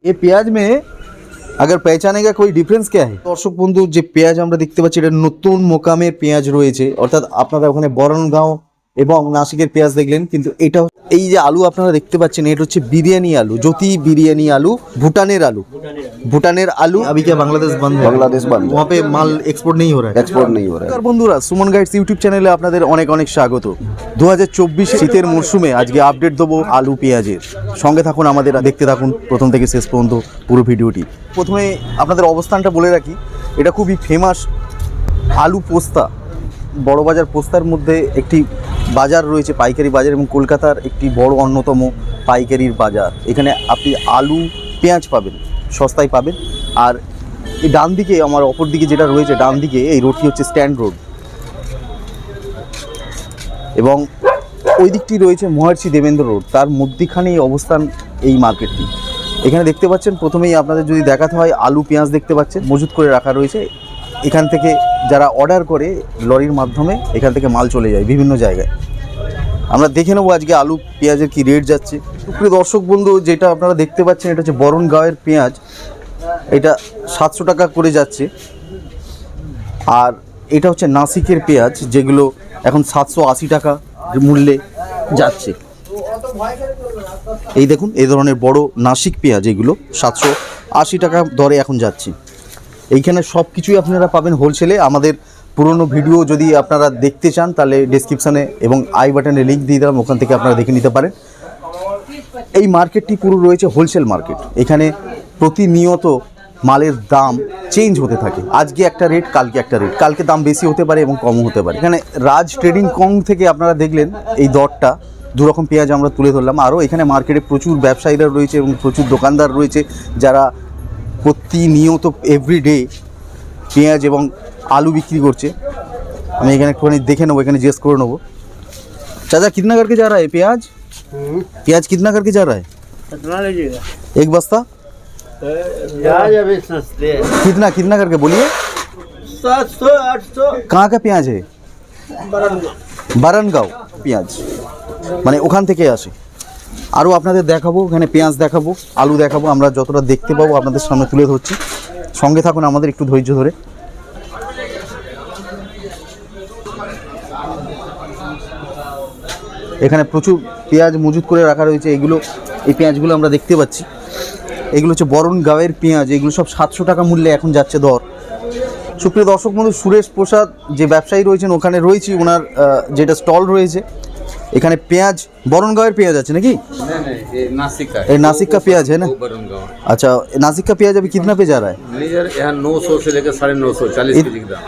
ये प्याज में अगर पहचाने का कोई डिफरेंस क्या है दर्शक बंधु जो पेঁয়াজ আমরা দেখতে পাচ্ছি এটা নতুন মোকামের পেঁয়াজ রয়েছে অর্থাৎ আপনারা ওখানে বরণগাঁও এবং নাসিকের পেঁয়াজ দেখলেন কিন্তু এটা এই যে আলু আপনারা দেখতে পাচ্ছেন এটা হচ্ছে বিরিয়ানি আলু জ্যোতি বিরিয়ানি আলু ভুটানের आलू अभी क्या बांग्लादेश बंद वहाँ पे माल एक्सपोर्ट नहीं हो रहा है বন্ধুরা সুমন গাইডস ইউটিউব চ্যানেলে আপনাদের অনেক অনেক স্বাগত 2024 শীতের মরশুমে আজকে আপডেট দেবো আলু পেঁয়াজের সঙ্গে থাকুন আমাদের দেখতে থাকুন প্রথম থেকে শেষ পর্যন্ত পুরো ভিডিওটি প্রথমে আপনাদের অবস্থানটা বলে রাখি এটা খুবই ফেমাস আলু পোস্তা বড় বাজার পোস্তার মধ্যে একটি বাজার রয়েছে পাইকারি বাজার এবং কলকাতার একটি বড় অন্যতম পাইকারির বাজার এখানে আপনি আলু পেঁয়াজ পাবেন সস্তায় পাবেন আর এই ডান দিকে আমার অপর দিকে যেটা রয়েছে ডান দিকে এই রোডটি হচ্ছে স্ট্যান্ড রোড এবং ওই দিকটি রয়েছে মহর্ষি দেবেন্দ্র রোড তার মধ্যখানেই অবস্থান এই মার্কেটটি এখানে দেখতে পাচ্ছেন প্রথমেই আপনাদের যদি দেখাতে হয় আলু পেঁয়াজ দেখতে পাচ্ছেন মজুত করে রাখা রয়েছে এখান থেকে যারা অর্ডার করে লরির মাধ্যমে এখান থেকে মাল চলে যায় বিভিন্ন জায়গায় আমরা দেখে নেবো আজকে আলু পেঁয়াজের কি রেট যাচ্ছে প্রিয় দর্শক বন্ধু যেটা আপনারা দেখতে পাচ্ছেন এটা হচ্ছে বরণগাঁওয়ের পেঁয়াজ এটা 700 টাকা করে যাচ্ছে আর এটা হচ্ছে নাসিকের পেঁয়াজ যেগুলো এখন 780 টাকা মূল্যে যাচ্ছে এই দেখুন এই ধরনের বড় নাসিক পেঁয়াজ এগুলো 780 টাকা দরে এখন যাচ্ছে এইখানে সব কিছুই আপনারা পাবেন হোলসেলে আমাদের পুরনো ভিডিও যদি আপনারা দেখতে চান তাহলে ডেসক্রিপশানে এবং আই বাটনে লিঙ্ক দিয়ে দিলাম ওখান থেকে আপনারা দেখে নিতে পারেন এই মার্কেটটি পুরো রয়েছে হোলসেল মার্কেট এখানে প্রতিনিয়ত মালের দাম চেঞ্জ হতে থাকে আজকে একটা রেট কালকে একটা রেট কালকে দাম বেশি হতে পারে এবং কমও হতে পারে এখানে রাজ ট্রেডিং কং থেকে আপনারা দেখলেন এই দরটা দুরকম পেঁয়াজ আমরা তুলে ধরলাম আরও এখানে মার্কেটে প্রচুর ব্যবসায়ীরা রয়েছে এবং প্রচুর দোকানদার রয়েছে যারা প্রতিনিয়ত এভরিডে পেঁয়াজ এবং आलू बिक्री করছে আমি এখানে একটুখানি দেখে নেবো এখানে জিজ্ঞেস করে নেবো चाचा कितना करके जा रहा है प्याज कितना करके जा रहा है कितना लीजिएगा एक बस्ता प्याज अभी सस्ते कितना कितना करके बोलिए 700 800 कहाँ का पेঁয়াজ है বারানগাঁও পেঁয়াজ মানে ওখান থেকে আসে আরও আপনাদের দেখাবো এখানে পেঁয়াজ দেখাবো আলু দেখাবো আমরা যতটা দেখতে পাবো আপনাদের সামনে তুলে ধরছি সঙ্গে থাকুন আমাদের একটু ধৈর্য ধরে এখানে প্রচুর পেঁয়াজ মজুত করে রাখা রয়েছে এগুলো এই পেঁয়াজগুলো আমরা দেখতে পাচ্ছি এগুলো হচ্ছে বরণগাঁওয়ের পেঁয়াজ এগুলো সব 700 টাকা মূল্যে এখন যাচ্ছে দর সুপ্রিয় দর্শক বন্ধু সুরেশ প্রসাদ যে ব্যবসায়ী রয়েছেন ওখানে রয়েছি ওনার যেটা স্টল রয়েছে এখানে পেঁয়াজ বরণগাঁওয়ের পেঁয়াজ আছে নাকি ये नासिक का प्याज है ना अच्छा नासिक का प्याज अभी कितना पे जा रहा है यहाँ 900 से लेकर 950 40 के जी का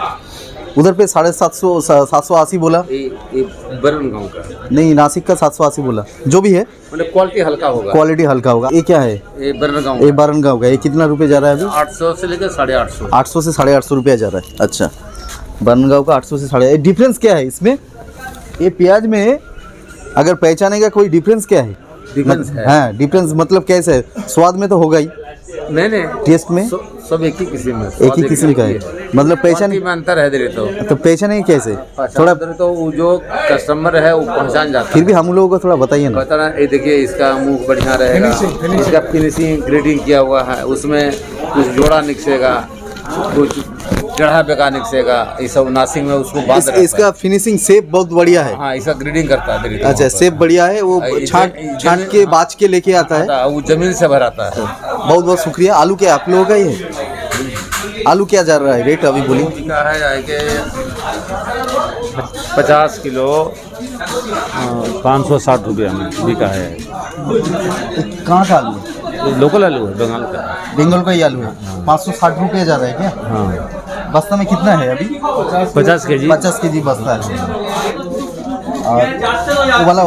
उधर पे 750 780 बोला ये बरनगांव का नहीं नासिक का 780 बोला जो भी है मतलब क्वालिटी हल्का होगा ये क्या है ये बरनगांव ये बरनगांव का ये कितना रुपये जा रहा है अभी 800 से लेकर 850 800 से 850 रुपया जा रहा है अच्छा बरनगांव का 800 से 850 डिफरेंस क्या है इसमें ये प्याज में अगर पहचाने का कोई डिफरेंस क्या है हाँ डिफरेंस मतलब कैसे है स्वाद में तो होगा ही नहीं टेस्ट में सब एक ही किस्म है एक ही किस्म का है मतलब पहचान में अंतर है दे तो पहचाने कैसे थोड़ा तो वो जो कस्टमर है वो पहचान जाता फिर भी हम लोगों को थोड़ा बताइए ना बताना ये देखिए इसका मुंह बढ़िया रहेगा इसका फिनिशिंग ग्रेडिंग किया हुआ है उसमें कुछ जोड़ा निकसेगा कुछ चढ़ा बेका निकसेगा ये सब नासिक में उसको बात इसका फिनिशिंग शेप बहुत बढ़िया है हाँ इसका ग्रेडिंग करता है अच्छा शेप बढ़िया है वो छांट के बाच के लेके आता है वो जमीन से भराता है बहुत बहुत शुक्रिया आलू क्या आप लोगों का ही है आलू क्या जा रहा है रेट अभी बोलिए का है कि 50 किलो 560 रुपया में बिका है कहाँ का आलू लोकल आलू है बंगाल का ही आलू है 560 रुपये जा रहा है क्या हाँ बस्ता में कितना है अभी 50 के जी बस्ता है और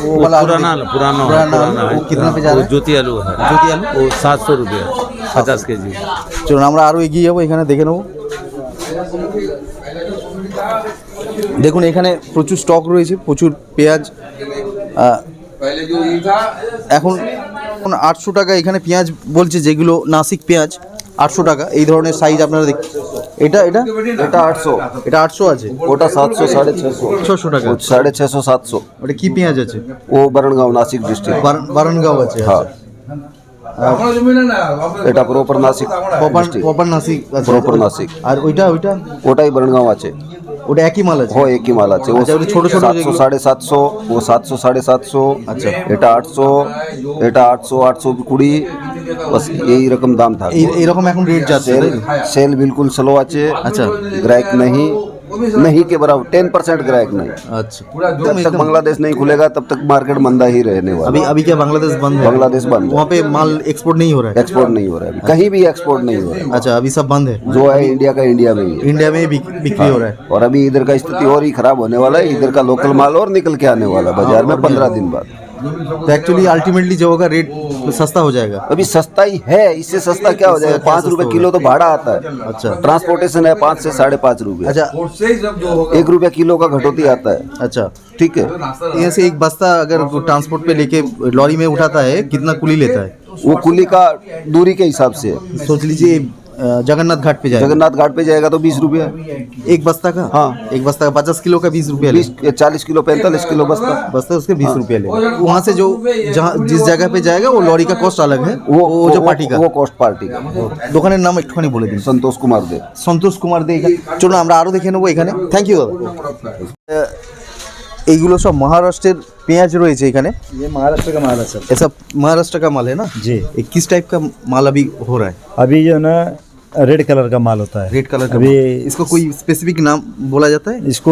वो वाला पुराना वो कितना पे जा रहा है ज्योति आलू है वो 700 रुपया 50 के जी চলুন আমরা আরও এগিয়ে যাবো এখানে দেখে নেবো দেখুন এখানে প্রচুর স্টক রয়েছে প্রচুর পেঁয়াজ এখন 800 টাকা এখানে পেঁয়াজ বলছে যেগুলো নাসিক পেঁয়াজ 800 টাকা এই ধরনের সাইজ আপনারা দেখ এটা 800 এটা 800 আছে ওটা 700 650 600 টাকা 650 700 ওটা কি পেঁয়াজ আছে ও বরণগাঁও নাসিক ডিস্ট্রিক্ট বারানগাঁও আছে হ্যাঁ এটা প্রপার নাসিক প্রপার নাসিক আছে প্রপার নাসিক আর ওইটা ওটাই বরণগাঁও আছে ওটা একই মাল আছে ও একই মাল আছে ও আচ্ছা, ওটা ছোট ছোট 700 750 ও 700 750 আচ্ছা। এটা 800 এটা 800 820 बस यही रकम दाम था এইরকম এখন রেট যাচ্ছে सेल তাই তো? सेल बिल्कुल स्लो আছে अच्छा। ग्राहक नहीं के बराबर 10% ग्राहक नहीं अच्छा जब तक बांग्लादेश नहीं खुलेगा तब तक मार्केट मंदा ही रहने वाला अभी क्या बांग्लादेश बंद है? बांग्लादेश बंद है वहाँ पे माल एक्सपोर्ट नहीं हो रहा है? एक्सपोर्ट नहीं हो रहा है अभी। कहीं भी एक्सपोर्ट नहीं हो रहा है अच्छा अभी सब बंद है जो है इंडिया का इंडिया में ही है इंडिया में ही बिक्री हो रहा है और अभी इधर का स्थिति और ही खराब होने वाला है इधर का लोकल माल और निकल के आने वाला है बाजार में 15 दिन बाद तो एक्चुअली अल्टीमेटली जो होगा रेट सस्ता हो जाएगा अभी सस्ता ही है इससे सस्ता क्या हो जाएगा 5 रुपए किलो तो भाड़ा आता है अच्छा ट्रांसपोर्टेशन है 5 से 5.5 रुपए अच्छा 1 रुपया किलो का घटोती आता है अच्छा ठीक है यहाँ से एक बस्ता अगर ट्रांसपोर्ट पे लेके लॉरी में उठाता है कितना कुली लेता है वो कुली का दूरी के हिसाब से है। सोच लीजिए जगन्नाथ घाट पे जाएगा जगन्नाथ घाट पे जाएगा तो 20 रुपया एक बस्ता का हाँ। एक बस्ता का 50 किलो का 20 रुपया 40 किलो 45 किलो बस्ता बस्ता उसके 20 रुपया ले वहाँ से जो जहाँ जिस जगह पे जाएगा वो लॉरी का कॉस्ट अलग है वो जो पार्टी का वो कॉस्ट पार्टी का দোকানের নাম একটুখানি বলে দিন संतोष कुमार देव সন্তোষ কুমার দে চলুন আমরা আরো দেখে নেবো এখানে থ্যাংক ইউ দাদা এইগুলো সব মহারাষ্ট্রের পেঁয়াজ রয়েছে এখানে ये महाराष्ट्र का माल है सर ऐसा महाराष्ट्र का माल है ना जी ये किस टाइप का माल अभी हो रहा है अभी जो है ना रेड कलर का माल होता है रेड कलर का अभी माल। इसको कोई स्पेसिफिक नाम बोला जाता है इसको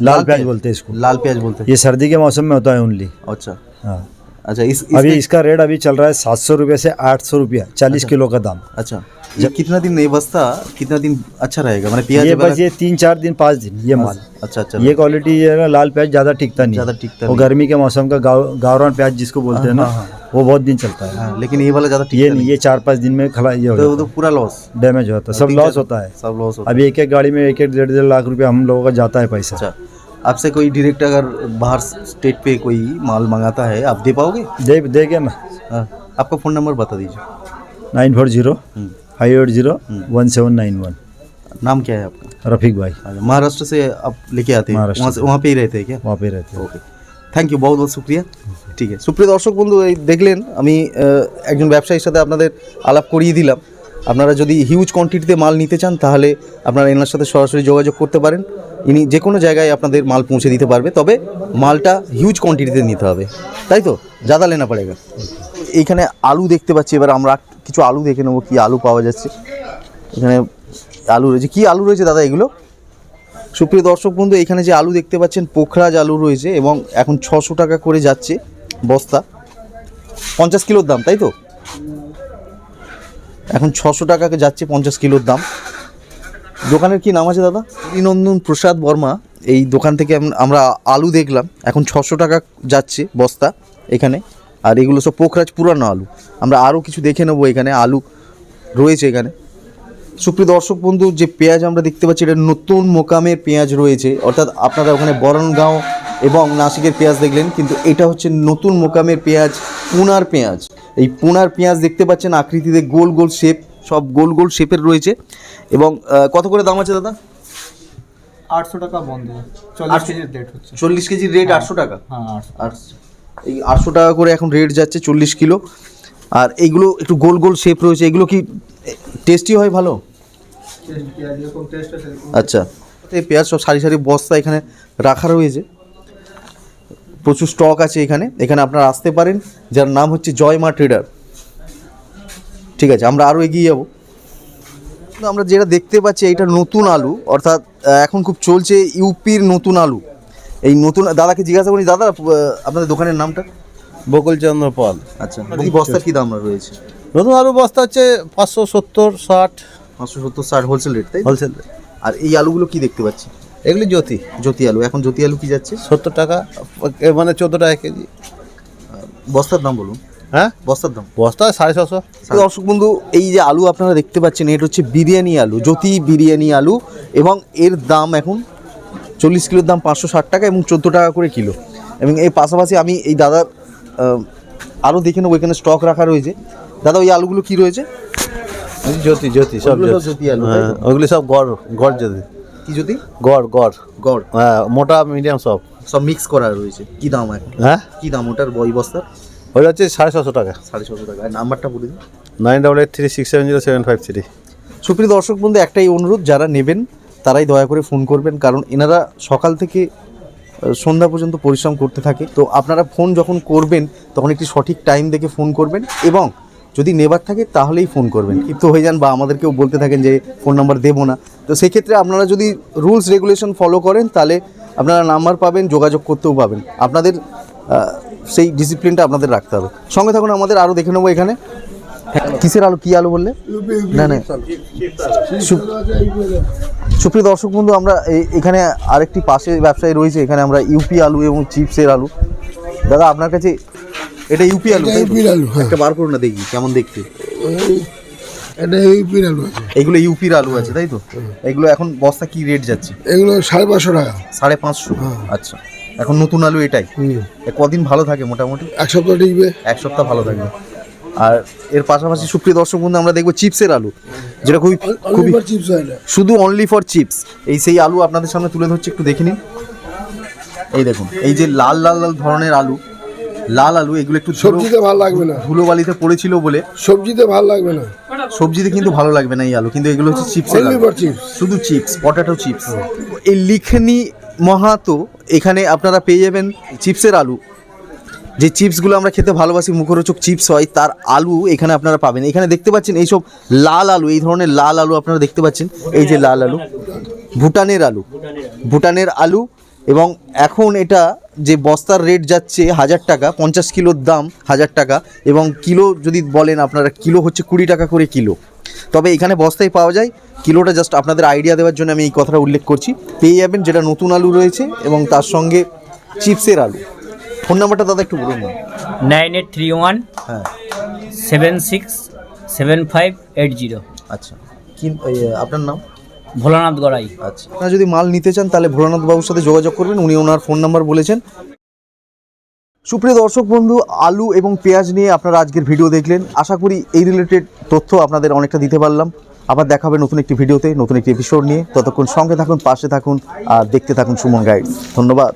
लाल प्याज बोलते हैं इसको लाल प्याज बोलते हैं ये सर्दी के मौसम में होता है ओनली अच्छा हाँ अच्छा अभी इसका रेट अभी चल रहा है 700 रुपये से 800 रुपया 40 किलो का दाम अच्छा जब कितना दिन ये बस्ता कितना दिन अच्छा रहेगा मैंने प्याज ये वगैरह- बस ये 3-4 दिन 5 दिन ये माल अच्छा अच्छा ये क्वालिटी है ना लाल प्याज ज़्यादा टिकता नहीं ज़्यादा टिकता वो नहीं। गर्मी के मौसम का गावरान प्याज जिसको बोलते हैं ना वो बहुत दिन चलता है हाँ, लेकिन ये वाला ज़्यादा ये टिकता नहीं नहीं ये 4-5 दिन में खला ये हो तो वो जाता तो पूरा लॉस है डैमेज होता है सब लॉस होता है सब लॉस होता अभी एक गाड़ी में 1-1.5 लाख रुपया हम लोगों का जाता है पैसा अच्छा आपसे कोई डायरेक्ट अगर बाहर स्टेट पे कोई माल मंगाता है आप दे पाओगे देगा ना हाँ, आपका फ़ोन नंबर बता दीजिए 940-580-1791 नाम क्या है आपका रफीक भाई अच्छा, महाराष्ट्र से आप लेके आते हैं महाराष्ट्र वहाँ से वहाँ पे ही रहते हैं क्या वहाँ पे रहते हैं ওকে থ্যাংক ইউ বহুত বহুত শুক্রিয়া ঠিক আছে সুপ্রিয় দর্শক বন্ধু এই দেখলেন আমি একজন ব্যবসায়ীর সাথে আপনাদের আলাপ করিয়ে দিলাম আপনারা যদি হিউজ কোয়ান্টিটিতে মাল নিতে চান তাহলে আপনারা এনার সাথে সরাসরি যোগাযোগ করতে পারেন ইনি যে কোনো জায়গায় আপনাদের মাল পৌঁছে দিতে পারবে তবে মালটা হিউজ কোয়ান্টিটিতে নিতে হবে তাই তো ज़्यादा लेना पड़ेगा এইখানে আলু দেখতে পাচ্ছি এবার আমরা কিছু আলু দেখে নেবো কি আলু পাওয়া যাচ্ছে এখানে আলু রয়েছে কি আলু রয়েছে দাদা এগুলো সুপ্রিয় দর্শক বন্ধু এখানে যে আলু দেখতে পাচ্ছেন পোখরাজ আলু রয়েছে এবং এখন 600 টাকা করে যাচ্ছে বস্তা 50 কিলোর দাম তাই তো এখন 600 টাকা যাচ্ছে 50 কিলোর দাম দোকানের কি নাম আছে দাদা অভিনন্দন প্রসাদ বর্মা এই দোকান থেকে আমরা আলু দেখলাম এখন 600 টাকা যাচ্ছে বস্তা এখানে আর এগুলো সব পোখরাজ পুরানো আলু আমরা আরও কিছু দেখে নেবো এখানে আলু রয়েছে এখানে সুপ্রিয় দর্শক বন্ধু যে পেঁয়াজ আমরা দেখতে পাচ্ছি এটা নতুন মোকামের পেঁয়াজ রয়েছে অর্থাৎ আপনারা ওখানে বরণগাঁও এবং নাসিকের পেঁয়াজ দেখলেন কিন্তু এটা হচ্ছে নতুন মোকামের পেঁয়াজ পুনার পেঁয়াজ এই পুনার পেঁয়াজ দেখতে পাচ্ছেন আকৃতিতে গোল গোল শেপ সব গোল গোল শেপের রয়েছে এবং কত করে দাম আছে দাদা 800 টাকা বন্ধ 40 কেজির রেট হচ্ছে 40 কেজির রেট 800 টাকা হ্যাঁ আর এই 800 টাকা করে এখন রেট যাচ্ছে 40 কিলো আর এইগুলো একটু গোল গোল শেপ রয়েছে এগুলো কি টেস্টি হয় ভালো এরকম টেস্ট আছে আচ্ছা এই পেঁয়াজ সব সারি সারি বস্তা এখানে রাখা রয়েছে প্রচুর স্টক আছে এখানে এখানে আপনারা আসতে পারেন যার নাম হচ্ছে জয় মা ট্রেডার ঠিক আছে আমরা আরও এগিয়ে যাবো আমরা যেটা দেখতে পাচ্ছি এইটা নতুন আলু অর্থাৎ এখন খুব চলছে ইউপির নতুন আলু এই নতুন দাদাকে জিজ্ঞাসা করি দাদা আপনাদের দোকানের নামটা বকুলচন্দ্র পাল আচ্ছা এই বস্তার কী দাম রয়েছে নতুন আলু বস্তা হচ্ছে 570 60 570-60 হোলসেল রেট তাই হোলসেল আর এই আলুগুলো কি দেখতে পাচ্ছি এগুলি জ্যোতি জ্যোতি আলু এখন জ্যোতি আলু কি যাচ্ছে 70 টাকা মানে 14 টাকা কেজি বস্তার দাম বলুন হ্যাঁ বস্তার দাম বস্তা 650 দর্শক বন্ধু এই যে আলু আপনারা দেখতে পাচ্ছেন এটা হচ্ছে বিরিয়ানি আলু জ্যোতি বিরিয়ানি আলু এবং এর দাম এখন 40 কিলোর দাম 560 টাকা এবং 14 টাকা করে কিলো এবং এর পাশাপাশি আমি এই দাদার আরও দেখে নেবো এখানে স্টক রাখা রয়েছে দাদা ওই আলুগুলো কি রয়েছে জ্যোতি জ্যোতি সব ওগুলো সব জ্যোতি আলু তাই তো? হ্যাঁ ওগুলি সব গড় গড় জ্যোতি কি জ্যোতি গড় গড় গড় হ্যাঁ মোটা মিডিয়াম সব সব মিক্স করা রয়েছে কি দাম এখন হ্যাঁ কি দাম ওটার বই বস্তার ওইটা হচ্ছে 650 টাকা। 650 টাকা। আর নাম্বারটা বলে দিন। 9883670753। সুপ্রিয় দর্শক বন্ধু, একটাই অনুরোধ, যারা নেবেন তারাই দয়া করে ফোন করবেন, কারণ এনারা সকাল থেকে সন্ধ্যা পর্যন্ত পরিশ্রম করতে থাকে। তো আপনারা ফোন যখন করবেন তখন একটি সঠিক টাইম দেখে ফোন করবেন, এবং যদি নেবার থাকে তাহলেই ফোন করবেন। ক্ষিপ্ত হয়ে যান বা আমাদেরকেও বলতে থাকেন যে ফোন নাম্বার দেবো না, তো সেক্ষেত্রে আপনারা যদি রুলস রেগুলেশন ফলো করেন তাহলে আপনারা নাম্বার পাবেন, যোগাযোগ করতেও পাবেন। আপনাদের সেই ডিসিপ্লিনটা আপনাদের রাখতে হবে। সঙ্গে থাকুন, আমাদের আরও দেখে নেবো এখানে কিসের আলু, কী আলু বললে? না না, সুপ্রিয় দর্শক বন্ধু, আমরা এখানে আরেকটি পাশে ব্যবসায়ী রয়েছে, এখানে আমরা ইউপি আলু এবং চিপসের আলু। দাদা আপনার কাছে এটা ইউপি আলু? একটা বার করুন না দেখি কেমন দেখতে। এগুলো ইউপির আলু আছে তাই তো? এগুলো এখন বস্তা কি রেট যাচ্ছে? এগুলো 550 টাকা। 550? আচ্ছা, এখন নতুন আলু এটাই। কদিন ভালো থাকে মোটামুটি? 1 সপ্তাহ টিকবে। 1 সপ্তাহ ভালো থাকবে। আর এর পাশাপাশি সুপ্রিয় দর্শক বন্ধু, আমরা দেখবো চিপসের আলু, যেটা খুবই চিপস হয় না, শুধু অনলি ফর চিপস। এই সেই আলু আপনাদের সামনে তুলে ধরছি, একটু দেখে নিন। এই দেখুন, এই যে লাল লাল লাল ধরনের আলু, লাল আলু, এগুলো একটু সবজিতে ভালো লাগবে না, ধুলোবালিতে পড়েছিল বলে। সবজিতে ভালো লাগবে না, সবজিতে কিন্তু ভালো লাগবে না এই আলু, কিন্তু এগুলো হচ্ছে চিপসের আলু, শুধু চিপস, পটেটো চিপস। এই লিখনি মাহাতো এখানে আপনারা পেয়ে যাবেন চিপসের আলু। যে চিপসগুলো আমরা খেতে ভালোবাসি, মুখরোচক চিপস হয়, তার আলু এখানে আপনারা পাবেন। এখানে দেখতে পাচ্ছেন এইসব লাল আলু, এই ধরনের লাল আলু আপনারা দেখতে পাচ্ছেন। এই যে লাল আলু, ভুটানের আলু, ভুটানের আলু। এবং এখন এটা যে বস্তার রেট যাচ্ছে 1000 টাকা, 50 কিলোর দাম 1000 টাকা, এবং কিলো যদি বলেন আপনারা, কিলো হচ্ছে 20 টাকা করে কিলো। তবে এখানে বস্তায় পাওয়া যায়, কিলোটা জাস্ট আপনাদের আইডিয়া দেওয়ার জন্য আমি এই কথাটা উল্লেখ করছি। পেয়ে যাবেন যেটা নতুন আলু রয়েছে এবং তার সঙ্গে চিপসের আলু। ফোন নাম্বারটা দাদা একটু বলুন না। 9831 হ্যাঁ 767580। আচ্ছা, কি আপনার নাম? ভোলানাথ গড়াই। আচ্ছা, আপনারা যদি মাল নিতে চান তাহলে ভোলানাথ বাবুর সাথে যোগাযোগ করবেন, উনি ওনার ফোন নাম্বার বলেছেন। সুপ্রিয় দর্শক বন্ধু, আলু এবং পেঁয়াজ নিয়ে আপনারা আজকের ভিডিও দেখলেন। আশা করি এই রিলেটেড তথ্য আপনাদের অনেকটা দিতে পারলাম। আবার দেখা হবে নতুন একটি ভিডিওতে, নতুন একটি এপিসোড নিয়ে। ততক্ষণ সঙ্গে থাকুন, পাশে থাকুন আর দেখতে থাকুন সুমন গাইডস। ধন্যবাদ।